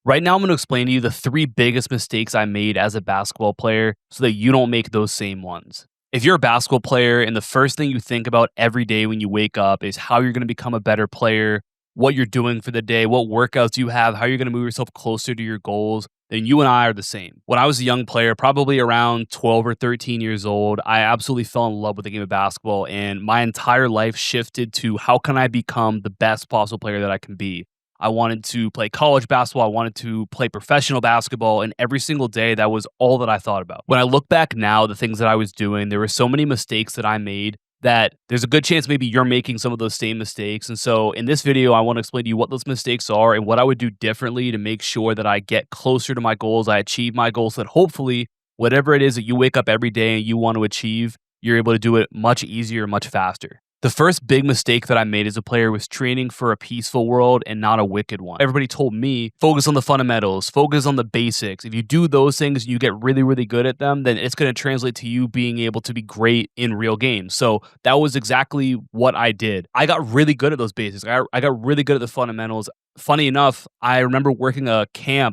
Right now, I'm going to explain to you the three biggest mistakes I made as a basketball player so that you don't make those same ones. If you're a basketball player and the first thing you think about every day when you wake up is how you're going to become a better player, what you're doing for the day, what workouts you have, how you're going to move yourself closer to your goals, then you and I are the same. When I was a young player, probably around 12 or 13 years old, I absolutely fell in love with the game of basketball, and my entire life shifted to how can I become the best possible player that I can be. I wanted to play college basketball. I wanted to play professional basketball. And every single day, that was all that I thought about. When I look back now, the things that I was doing, there were so many mistakes that I made that there's a good chance maybe you're making some of those same mistakes. And so in this video, I want to explain to you what those mistakes are and what I would do differently to make sure that I get closer to my goals, I achieve my goals, that hopefully whatever it is that you wake up every day and you want to achieve, you're able to do it much easier, much faster. The first big mistake that I made as a player was training for a peaceful world and not a wicked one. Everybody told me, focus on the fundamentals, focus on the basics. If you do those things and you get really, really good at them, then it's going to translate to you being able to be great in real games. So that was exactly what I did. I got really good at those basics. I got really good at the fundamentals. Funny enough, I remember working a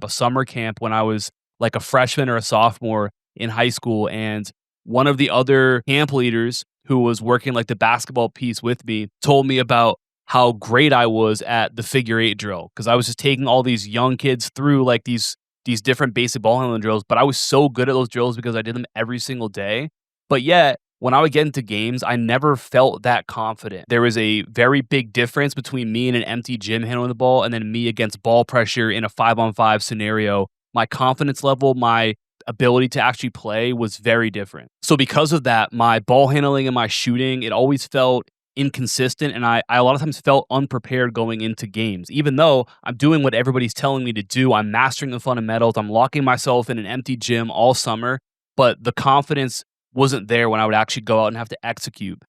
summer camp when I was like a freshman or a sophomore in high school. And one of the other camp leaders who was working like the basketball piece with me told me about how great I was at the figure eight drill because I was just taking all these young kids through like these different basic ball handling drills, but I was so good at those drills because I did them every single day. But yet, when I would get into games, I never felt that confident. There was a very big difference between me in an empty gym handling the ball and then me against ball pressure in a 5-on-5 scenario. My confidence level, my ability to actually play was very different. So because of that, my ball handling and my shooting, it always felt inconsistent, and I a lot of times felt unprepared going into games. Even though I'm doing what everybody's telling me to do, I'm mastering the fundamentals, I'm locking myself in an empty gym all summer, but the confidence wasn't there when I would actually go out and have to execute.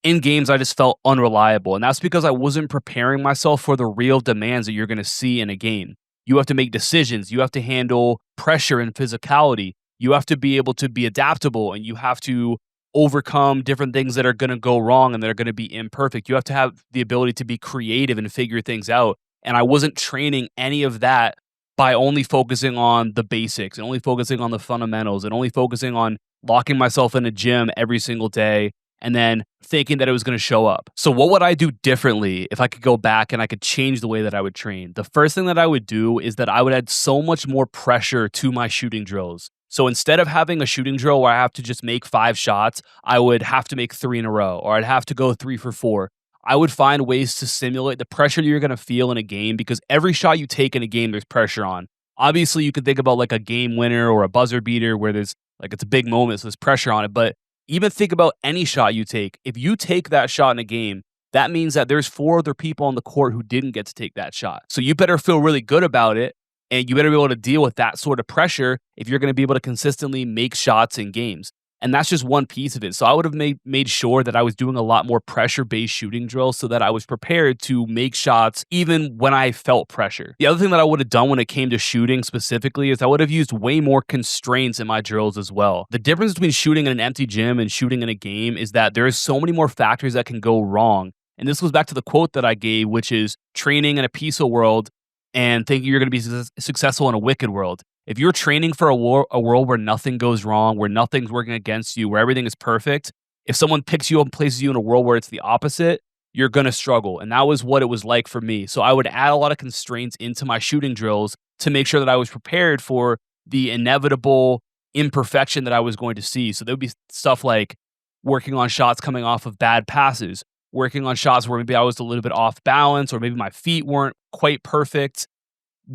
In games, I just felt unreliable, and that's because I wasn't preparing myself for the real demands that you're going to see in a game. You have to make decisions. You have to handle pressure and physicality. You have to be able to be adaptable, and you have to overcome different things that are going to go wrong and that are going to be imperfect. You have to have the ability to be creative and figure things out. And I wasn't training any of that by only focusing on the basics and only focusing on the fundamentals and only focusing on locking myself in a gym every single day and then thinking that it was going to show up. So what would I do differently if I could go back and I could change the way that I would train? The first thing that I would do is that I would add so much more pressure to my shooting drills. So instead of having a shooting drill where I have to just make 5 shots, I would have to make 3 in a row, or I'd have to go 3 for 4. I would find ways to simulate the pressure that you're going to feel in a game because every shot you take in a game, there's pressure on. Obviously, you could think about like a game winner or a buzzer beater where there's like it's a big moment, so there's pressure on it. But even think about any shot you take. If you take that shot in a game, that means that there's 4 other people on the court who didn't get to take that shot. So you better feel really good about it, and you better be able to deal with that sort of pressure if you're going to be able to consistently make shots in games. And that's just one piece of it. So I would have made sure that I was doing a lot more pressure-based shooting drills so that I was prepared to make shots even when I felt pressure. The other thing that I would have done when it came to shooting specifically is I would have used way more constraints in my drills as well. The difference between shooting in an empty gym and shooting in a game is that there is so many more factors that can go wrong. And this goes back to the quote that I gave, which is training in a peaceful world and thinking you're going to be successful in a wicked world. If you're training for a world where nothing goes wrong, where nothing's working against you, where everything is perfect, if someone picks you up and places you in a world where it's the opposite, you're going to struggle. And that was what it was like for me. So I would add a lot of constraints into my shooting drills to make sure that I was prepared for the inevitable imperfection that I was going to see. So there would be stuff like working on shots coming off of bad passes, working on shots where maybe I was a little bit off balance or maybe my feet weren't quite perfect,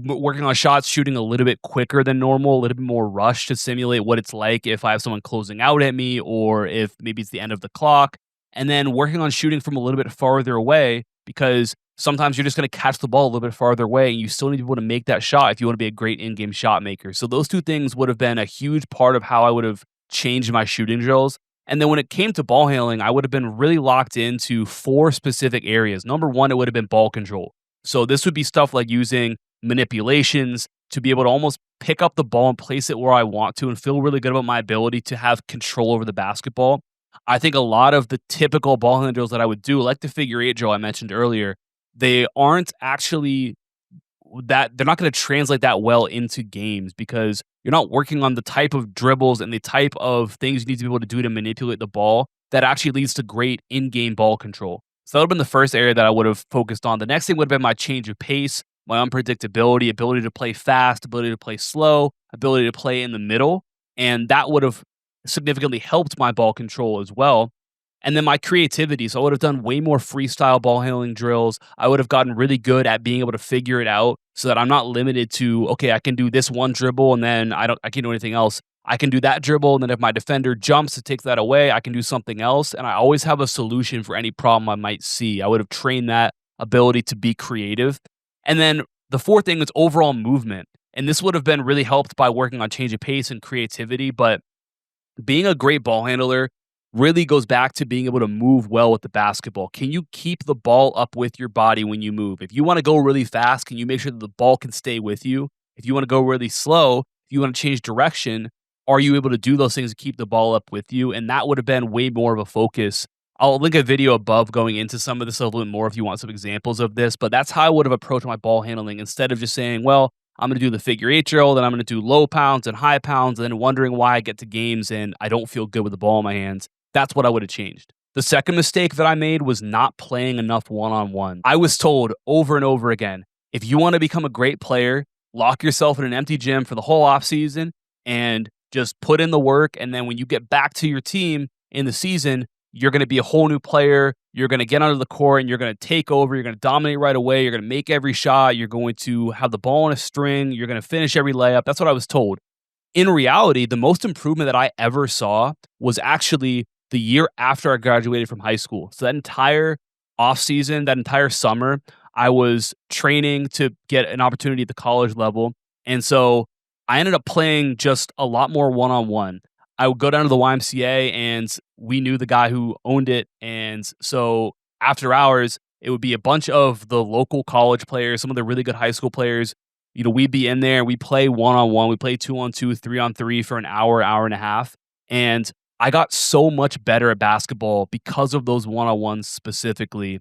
working on shots, shooting a little bit quicker than normal, a little bit more rush to simulate what it's like if I have someone closing out at me or if maybe it's the end of the clock. And then working on shooting from a little bit farther away because sometimes you're just going to catch the ball a little bit farther away and you still need to be able to make that shot if you want to be a great in-game shot maker. So those two things would have been a huge part of how I would have changed my shooting drills. And then when it came to ball handling, I would have been really locked into 4 specific areas. Number 1, it would have been ball control. So this would be stuff like using manipulations to be able to almost pick up the ball and place it where I want to and feel really good about my ability to have control over the basketball. I think a lot of the typical ball handling drills that I would do, like the figure eight drill I mentioned earlier, they aren't actually that they're not going to translate that well into games because you're not working on the type of dribbles and the type of things you need to be able to do to manipulate the ball that actually leads to great in-game ball control. So that would have been the first area that I would have focused on. The next thing would have been my change of pace, my unpredictability, ability to play fast, ability to play slow, ability to play in the middle, and that would have significantly helped my ball control as well. And then my creativity. So I would have done way more freestyle ball handling drills. I would have gotten really good at being able to figure it out so that I'm not limited to, okay, I can do this one dribble and then I can't do anything else. I can do that dribble, and then if my defender jumps to take that away, I can do something else. And I always have a solution for any problem I might see. I would have trained that ability to be creative. And then the fourth thing is overall movement. And this would have been really helped by working on change of pace and creativity. But being a great ball handler really goes back to being able to move well with the basketball. Can you keep the ball up with your body when you move? If you want to go really fast, can you make sure that the ball can stay with you? If you want to go really slow, if you want to change direction, are you able to do those things to keep the ball up with you? And that would have been way more of a focus. I'll link a video above going into some of this a little bit more if you want some examples of this, but that's how I would have approached my ball handling instead of just saying, well, I'm going to do the figure eight drill, then I'm going to do low pounds and high pounds, and then wondering why I get to games and I don't feel good with the ball in my hands. That's what I would have changed. The second mistake that I made was not playing enough one-on-one. I was told over and over again, if you want to become a great player, lock yourself in an empty gym for the whole offseason and just put in the work. And then when you get back to your team in the season, you're going to be a whole new player. You're going to get onto the court and you're going to take over. You're going to dominate right away. You're going to make every shot. You're going to have the ball on a string. You're going to finish every layup. That's what I was told. In reality, the most improvement that I ever saw was actually the year after I graduated from high school. So that entire offseason, that entire summer, I was training to get an opportunity at the college level. And so I ended up playing just a lot more one-on-one. I would go down to the YMCA and we knew the guy who owned it. And so after hours, it would be a bunch of the local college players, some of the really good high school players. You know, we'd be in there, we play one-on-one, we play 2-on-2, 3-on-3 for an hour, hour and a half. And I got so much better at basketball because of those one-on-ones specifically.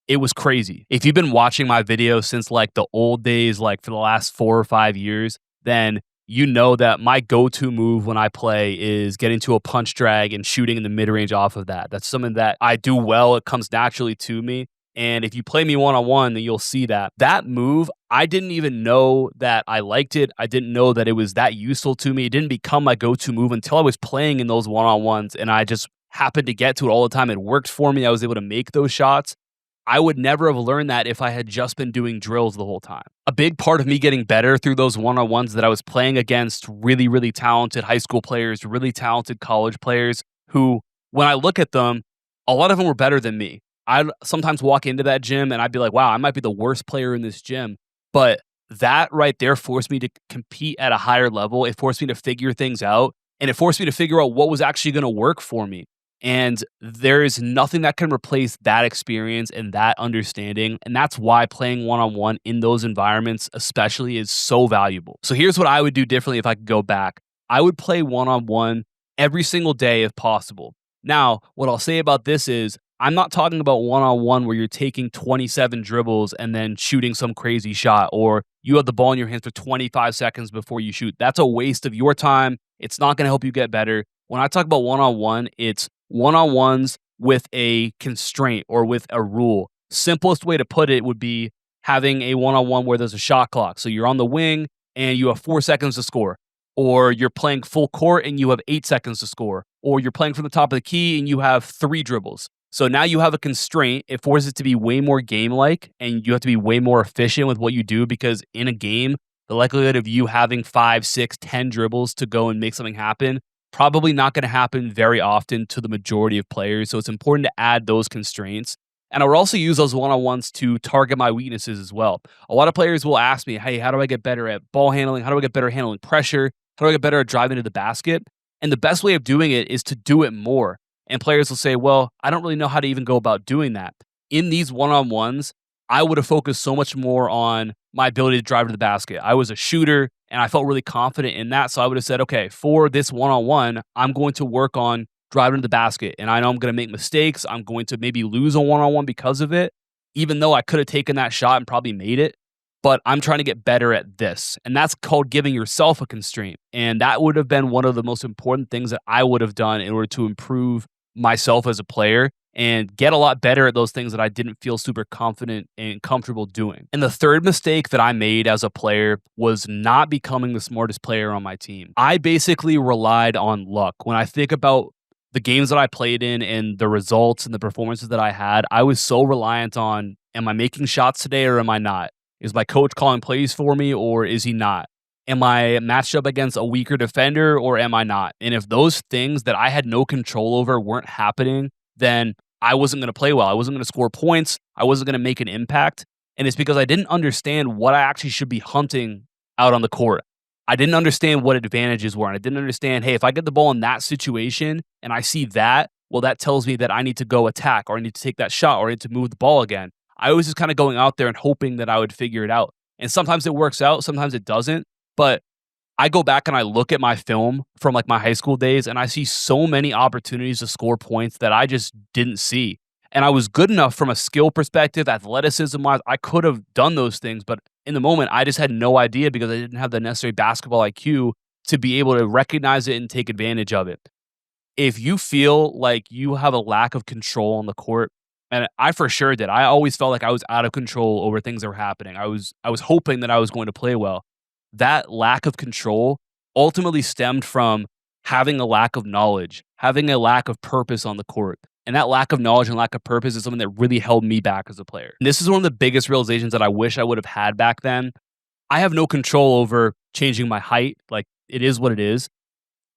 It was crazy. If you've been watching my videos since like the old days, like for the last 4 or 5 years, then you know that my go-to move when I play is getting to a punch drag and shooting in the mid-range off of that. That's something that I do well. It comes naturally to me. And if you play me one-on-one, then you'll see that. That move, I didn't even know that I liked it. I didn't know that it was that useful to me. It didn't become my go-to move until I was playing in those one-on-ones, and I just happened to get to it all the time. It worked for me. I was able to make those shots. I would never have learned that if I had just been doing drills the whole time. A big part of me getting better through those one-on-ones that I was playing against really, really talented high school players, really talented college players who, when I look at them, a lot of them were better than me. I'd sometimes walk into that gym and I'd be like, wow, I might be the worst player in this gym. But that right there forced me to compete at a higher level. It forced me to figure things out. And it forced me to figure out what was actually going to work for me. And there is nothing that can replace that experience and that understanding. And that's why playing one-on-one in those environments especially is so valuable. So here's what I would do differently if I could go back. I would play one-on-one every single day if possible. Now, what I'll say about this is I'm not talking about one-on-one where you're taking 27 dribbles and then shooting some crazy shot, or you have the ball in your hands for 25 seconds before you shoot. That's a waste of your time. It's not going to help you get better. When I talk about one-on-one, it's one-on-ones with a constraint or with a rule. Simplest way to put it would be having a one-on-one where there's a shot clock. So you're on the wing and you have 4 seconds to score. Or you're playing full court and you have 8 seconds to score. Or you're playing from the top of the key and you have 3 dribbles. So now you have a constraint. It forces it to be way more game-like, and you have to be way more efficient with what you do because in a game, the likelihood of you having 5, 6, 10 dribbles to go and make something happen, probably not going to happen very often to the majority of players. So it's important to add those constraints. And I will also use those one-on-ones to target my weaknesses as well. A lot of players will ask me, hey, how do I get better at ball handling? How do I get better at handling pressure? How do I get better at driving to the basket? And the best way of doing it is to do it more. And players will say, well, I don't really know how to even go about doing that. In these one-on-ones, I would have focused so much more on my ability to drive to the basket. I was a shooter, and I felt really confident in that. So I would have said, okay, for this one-on-one, I'm going to work on driving to the basket. And I know I'm going to make mistakes. I'm going to maybe lose a one-on-one because of it, even though I could have taken that shot and probably made it. but I'm trying to get better at this. And that's called giving yourself a constraint. And that would have been one of the most important things that I would have done in order to improve myself as a player and get a lot better at those things that I didn't feel super confident and comfortable doing. And the third mistake that I made as a player was not becoming the smartest player on my team. I basically relied on luck. When I think about the games that I played in and the results and the performances that I had, I was so reliant on, am I making shots today or am I not? Is my coach calling plays for me or is he not? Am I matched up against a weaker defender or am I not? And if those things that I had no control over weren't happening, then I wasn't going to play well. I wasn't going to score points. I wasn't going to make an impact. And it's because I didn't understand what I actually should be hunting out on the court. I didn't understand what advantages were. And I didn't understand, hey, if I get the ball in that situation and I see that, well, that tells me that I need to go attack or I need to take that shot or I need to move the ball again. I was just kind of going out there and hoping that I would figure it out. And sometimes it works out, sometimes it doesn't. But I go back and I look at my film from like my high school days and I see so many opportunities to score points that I just didn't see. And I was good enough from a skill perspective, athleticism wise. I could have done those things, but in the moment, I just had no idea because I didn't have the necessary basketball IQ to be able to recognize it and take advantage of it. If you feel like you have a lack of control on the court, and I for sure did. I always felt like I was out of control over things that were happening. I was hoping that I was going to play well. That lack of control ultimately stemmed from having a lack of knowledge, having a lack of purpose on the court. And that lack of knowledge and lack of purpose is something that really held me back as a player. And this is one of the biggest realizations that I wish I would have had back then. I have no control over changing my height. Like, it is what it is.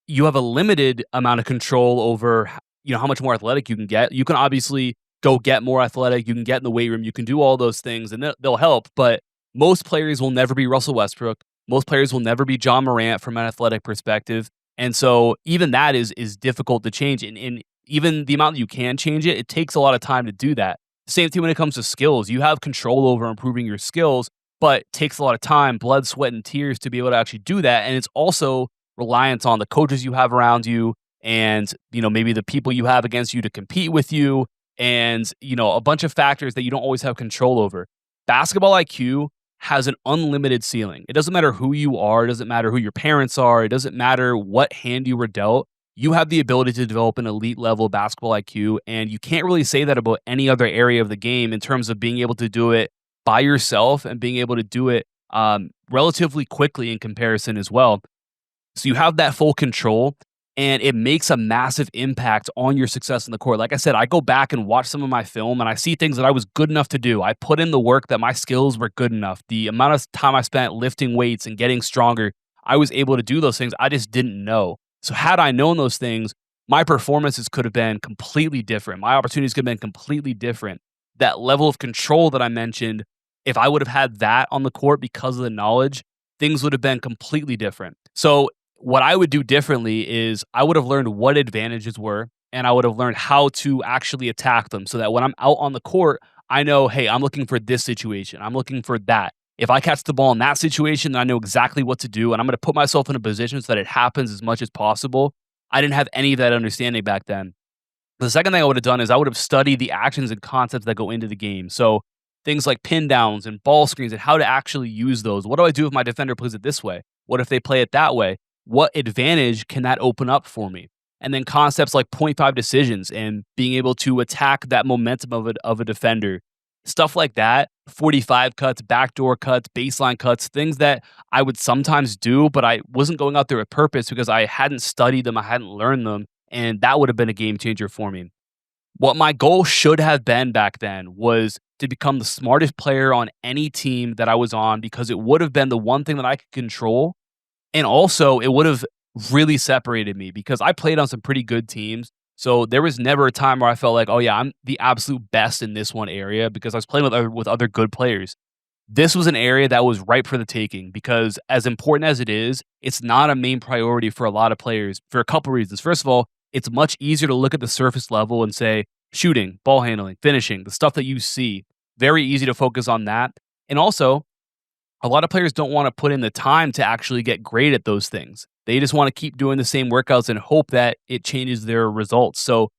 You have a limited amount of control over, how much more athletic you can get. You can obviously go get more athletic. You can get in the weight room. You can do all those things and they'll help. But most players will never be Russell Westbrook. Most players will never be John Morant from an athletic perspective. And so even that is difficult to change. And even the amount that you can change it, it takes a lot of time to do that. Same thing when it comes to skills. You have control over improving your skills, but it takes a lot of time, blood, sweat, and tears to be able to actually do that. And it's also reliant on the coaches you have around you and, maybe the people you have against you to compete with you and, a bunch of factors that you don't always have control over. Basketball IQ has an unlimited ceiling. It doesn't matter who you are. It doesn't matter who your parents are. It doesn't matter what hand you were dealt. You have the ability to develop an elite level basketball IQ, and you can't really say that about any other area of the game in terms of being able to do it by yourself and being able to do it relatively quickly in comparison as well. So you have that full control, and it makes a massive impact on your success in the court. Like I said, I go back and watch some of my film, and I see things that I was good enough to do. I put in the work that my skills were good enough. The amount of time I spent lifting weights and getting stronger, I was able to do those things. I just didn't know. So had I known those things, my performances could have been completely different. My opportunities could have been completely different. That level of control that I mentioned, if I would have had that on the court because of the knowledge, things would have been completely different. So what I would do differently is I would have learned what advantages were, and I would have learned how to actually attack them so that when I'm out on the court, I know, hey, I'm looking for this situation. I'm looking for that. If I catch the ball in that situation, then I know exactly what to do, and I'm going to put myself in a position so that it happens as much as possible. I didn't have any of that understanding back then. The second thing I would have done is I would have studied the actions and concepts that go into the game. So things like pin downs and ball screens and how to actually use those. What do I do if my defender plays it this way? What if they play it that way? What advantage can that open up for me? And then concepts like 0.5 decisions and being able to attack that momentum of a defender. Stuff like that, 45 cuts, backdoor cuts, baseline cuts, things that I would sometimes do, but I wasn't going out there with purpose because I hadn't studied them, I hadn't learned them, and that would have been a game changer for me. What my goal should have been back then was to become the smartest player on any team that I was on because it would have been the one thing that I could control. And also, it would have really separated me because I played on some pretty good teams. So there was never a time where I felt like, oh yeah, I'm the absolute best in this one area because I was playing with other good players. This was an area that was ripe for the taking because as important as it is, it's not a main priority for a lot of players for a couple reasons. First of all, it's much easier to look at the surface level and say shooting, ball handling, finishing, the stuff that you see. Very easy to focus on that. And also, a lot of players don't want to put in the time to actually get great at those things. They just want to keep doing the same workouts and hope that it changes their results. So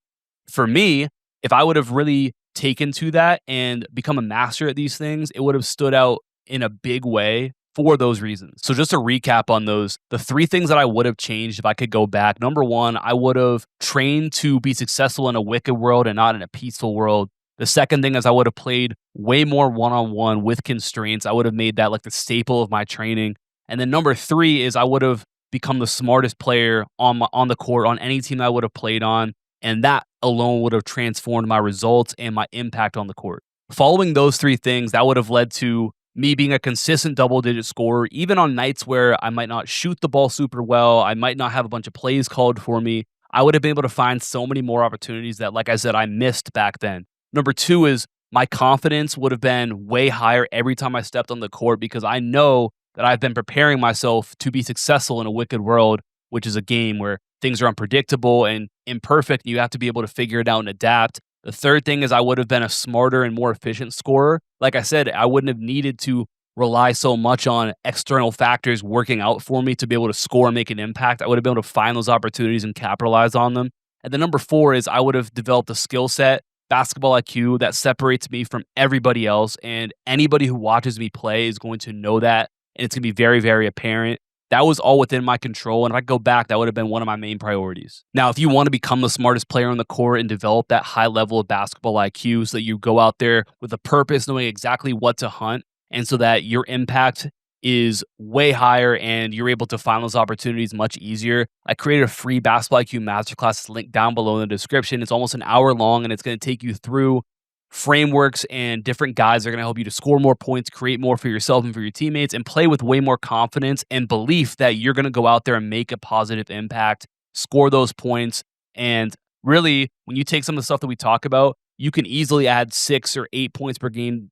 for me, if I would have really taken to that and become a master at these things, it would have stood out in a big way for those reasons. So just to recap on those, the three things that I would have changed if I could go back. Number one, I would have trained to be successful in a wicked world and not in a peaceful world. The second thing is I would have played way more one-on-one with constraints. I would have made that like the staple of my training. And then number three is I would have become the smartest player on the court on any team I would have played on, and that alone would have transformed my results and my impact on the court. Following those three things, that would have led to me being a consistent double-digit scorer, even on nights where I might not shoot the ball super well, I might not have a bunch of plays called for me. I would have been able to find so many more opportunities that, like I said, I missed back then. Number two is my confidence would have been way higher every time I stepped on the court because I know that I've been preparing myself to be successful in a wicked world, which is a game where things are unpredictable and imperfect. You have to be able to figure it out and adapt. The third thing is I would have been a smarter and more efficient scorer. Like I said, I wouldn't have needed to rely so much on external factors working out for me to be able to score and make an impact. I would have been able to find those opportunities and capitalize on them. And then number four is I would have developed a skill set, basketball IQ that separates me from everybody else. And anybody who watches me play is going to know that. And it's going to be very, very apparent. That was all within my control. And if I go back, that would have been one of my main priorities. Now, if you want to become the smartest player on the court and develop that high level of basketball IQ so that you go out there with a purpose, knowing exactly what to hunt, and so that your impact is way higher and you're able to find those opportunities much easier, I created a free Basketball IQ Masterclass link down below in the description. It's almost an hour long and it's going to take you through frameworks and different guides that are going to help you to score more points, create more for yourself and for your teammates, and play with way more confidence and belief that you're going to go out there and make a positive impact, score those points. And really, when you take some of the stuff that we talk about, you can easily add 6 or 8 points per game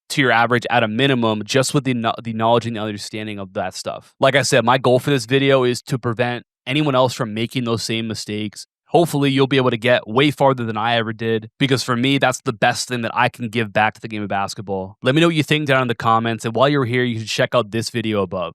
to your average at a minimum just with the knowledge and the understanding of that stuff. Like I said, my goal for this video is to prevent anyone else from making those same mistakes. Hopefully, you'll be able to get way farther than I ever did because for me, that's the best thing that I can give back to the game of basketball. Let me know what you think down in the comments. And while you're here, you should check out this video above.